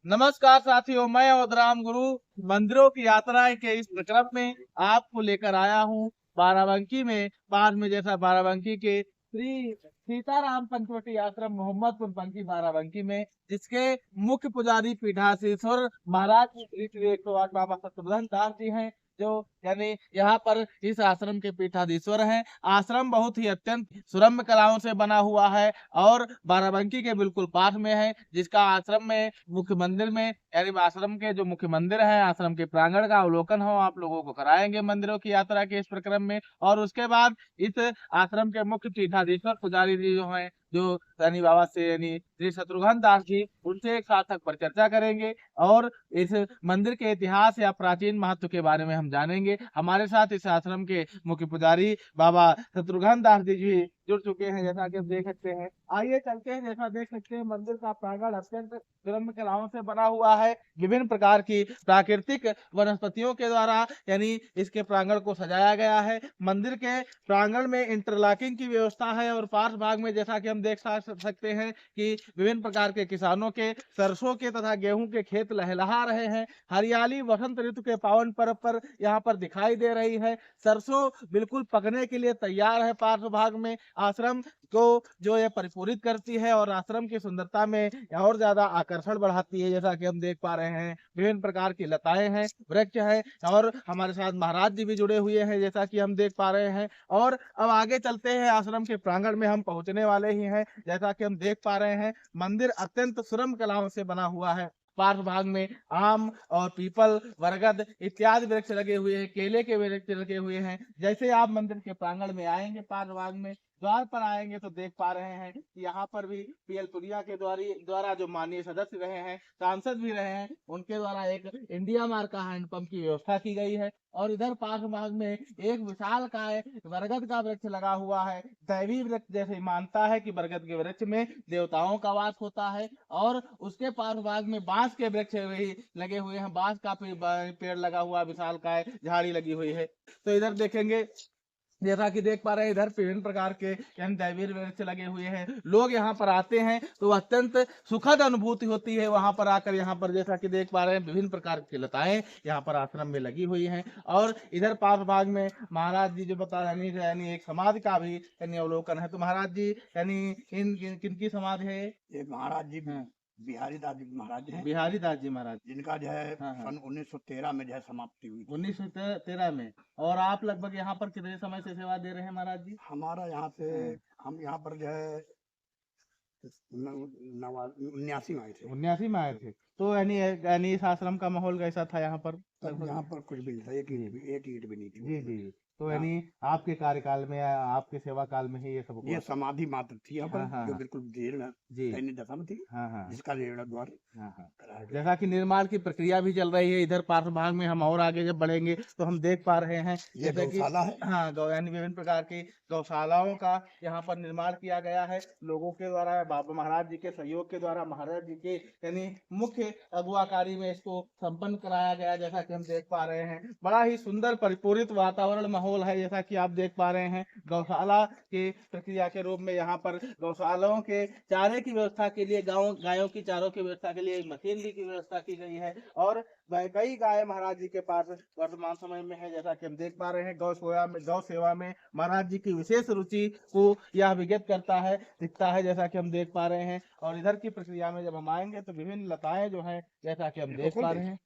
नमस्कार साथियों, मैं अवधराम गुरु मंदिरों की यात्रा के इस प्रक्रम में आपको लेकर आया हूँ। बाराबंकी में पास में जैसा बाराबंकी के श्री सीताराम पंचवटी आश्रम मोहम्मदपुर पंथी बाराबंकी में, जिसके मुख्य पुजारी पीठाधीश्वर महाराज श्री श्री 108 बाबा शत्रुघ्न दास जी हैं, जो यानी यहाँ पर इस आश्रम के पीठाधीश्वर हैं। आश्रम बहुत ही अत्यंत सुरम्य कलाओं से बना हुआ है और बाराबंकी के बिल्कुल पास में है, जिसका आश्रम में मुख्य मंदिर में यानी आश्रम के जो मुख्य मंदिर है, आश्रम के प्रांगण का अवलोकन हो आप लोगों को कराएंगे मंदिरों की यात्रा के इस प्रक्रम में। और उसके बाद इस आश्रम के मुख्य पीठाधीश्वर पुजारी जी जो हैं, जो यानी बाबा से यानी श्री शत्रुघ्न दास जी, उनसे एक सार्थक पर चर्चा करेंगे और इस मंदिर के इतिहास या प्राचीन महत्व के बारे में हम जानेंगे। हमारे साथ इस आश्रम के मुख्य पुजारी बाबा शत्रुघ्न दास जी जुड़ चुके हैं, जैसा कि आप देख सकते हैं। आइए चलते हैं। जैसा देख सकते हैं, मंदिर का प्रांगण अत्यंत सुरम्य कलाओं से बना हुआ है। विभिन्न प्रकार की प्राकृतिक वनस्पतियों के द्वारा यानी इसके प्रांगण को सजाया गया है। मंदिर के प्रांगण में इंटरलॉकिंग की व्यवस्था है और पार्श्व भाग में जैसा कि हम देख सकते हैं कि विभिन्न प्रकार के किसानों के सरसों के तथा गेहूं के खेत लहलहा रहे हैं। हरियाली वसंत ऋतु के पावन पर्व पर यहाँ पर दिखाई दे रही है। सरसों बिल्कुल पकने के लिए तैयार है। पार्श्व भाग में आश्रम को जो ये परिपूरित करती है और आश्रम की सुंदरता में और ज्यादा आकर्षण बढ़ाती है। जैसा कि हम देख पा रहे हैं, विभिन्न प्रकार की लताएं हैं, वृक्ष है और हमारे साथ महाराज जी भी जुड़े हुए हैं, जैसा कि हम देख पा रहे हैं। और अब आगे चलते हैं, आश्रम के प्रांगण में हम पहुंचने वाले ही हैं। जैसा कि हम देख पा रहे हैं, मंदिर अत्यंत सुरम्य कलाओं से बना हुआ है। पार्श्व भाग में आम और पीपल, बरगद इत्यादि वृक्ष लगे हुए हैं, केले के वृक्ष लगे हुए हैं। जैसे आप मंदिर के प्रांगण में आएंगे, पार्श्व भाग में द्वार पर आएंगे तो देख पा रहे हैं कि यहाँ पर भी पीएल पुनिया के द्वारा जो माननीय सदस्य रहे हैं, सांसद भी रहे हैं, उनके द्वारा एक इंडिया मार्क का हैंडपंप की व्यवस्था की गई है। और इधर पार्श्व भाग में एक विशाल काय बरगद का वृक्ष लगा हुआ है। दैवी वृक्ष जैसे मानता है कि बरगद के वृक्ष में देवताओं का वास होता है। और उसके पार्श्व भाग में बांस के वृक्ष भी लगे हुए हैं। बांस का पेड़ लगा हुआ, विशाल काय झाड़ी लगी हुई है। तो इधर देखेंगे, जैसा कि देख पा रहे हैं, इधर विभिन्न प्रकार के यानी दैवीय वृक्ष लगे हुए हैं। लोग यहाँ पर आते हैं तो अत्यंत सुखद अनुभूति होती है वहां पर आकर। यहाँ पर जैसा कि देख पा रहे हैं, विभिन्न प्रकार की लताएं यहाँ पर आश्रम में लगी हुई हैं। और इधर पास भाग में महाराज जी जो बता रहे हैं, यानी एक समाधि का भी यानी अवलोकन है। तो महाराज जी यानी इन किनकी समाधि है? ये महाराज जी बिहारी दास जी महाराज हैं, बिहारी दास जी महाराज, जिनका जो है हाँ हाँ, सन 1913 में जो है समाप्ति हुई थी। 1913 में। और आप लगभग यहाँ पर कितने समय से सेवा दे रहे हैं महाराज जी? हमारा यहाँ से हाँ। हम यहाँ पर जो है 79 में आए थे। 79 में आए थे। तो यानी इस आश्रम का माहौल कैसा था यहाँ पर? तब यहाँ पर कुछ भी नहीं था, एक ईंट भी नहीं थी। जी जी। तो हाँ। यानी आपके कार्यकाल में या आपके सेवा काल में ही ये सब ये हुआ था? समाधि मात्र थी यहाँ पर, हाँ हाँ जो हाँ बिल्कुल जीर्ण जी, सैन्य दशा में थी, हाँ हाँ जिसका जीर्णोद्धार हाँ हाँ। कराया गया। जैसा कि निर्माण की प्रक्रिया भी चल रही है। इधर पार्श्व भाग में हम और आगे जब बढ़ेंगे तो हम देख पा रहे हैं ये जैसे कि गौशाला है। हाँ, गौ यानी विभिन्न प्रकार की गौशालाओं का यहाँ पर निर्माण किया गया है लोगों के द्वारा, बाबा महाराज जी के सहयोग के द्वारा। महाराज जी के यानी मुख्य अगुवाकारी में इसको संपन्न कराया गया। जैसा कि हम देख पा रहे हैं, बड़ा ही सुंदर परिपूरित वातावरण माहौल है। जैसा कि आप देख पा रहे हैं, गौशाला की प्रक्रिया के रूप में यहाँ पर गौशालाओं के चारे की व्यवस्था के लिए, गायों की चारों की व्यवस्था के लिए एक मशीनरी की व्यवस्था की गई है। और कई गाय महाराज जी के पास वर्तमान समय में है। जैसा कि हम देख पा रहे हैं, गौ सेवा में महाराज जी की विशेष रुचि को यह विज्ञात करता है, दिखता है, जैसा कि हम देख पा रहे हैं। और इधर की प्रक्रिया में जब हम आएंगे तो विभिन्न लताएं जो है, जैसा कि हम देख पा रहे हैं,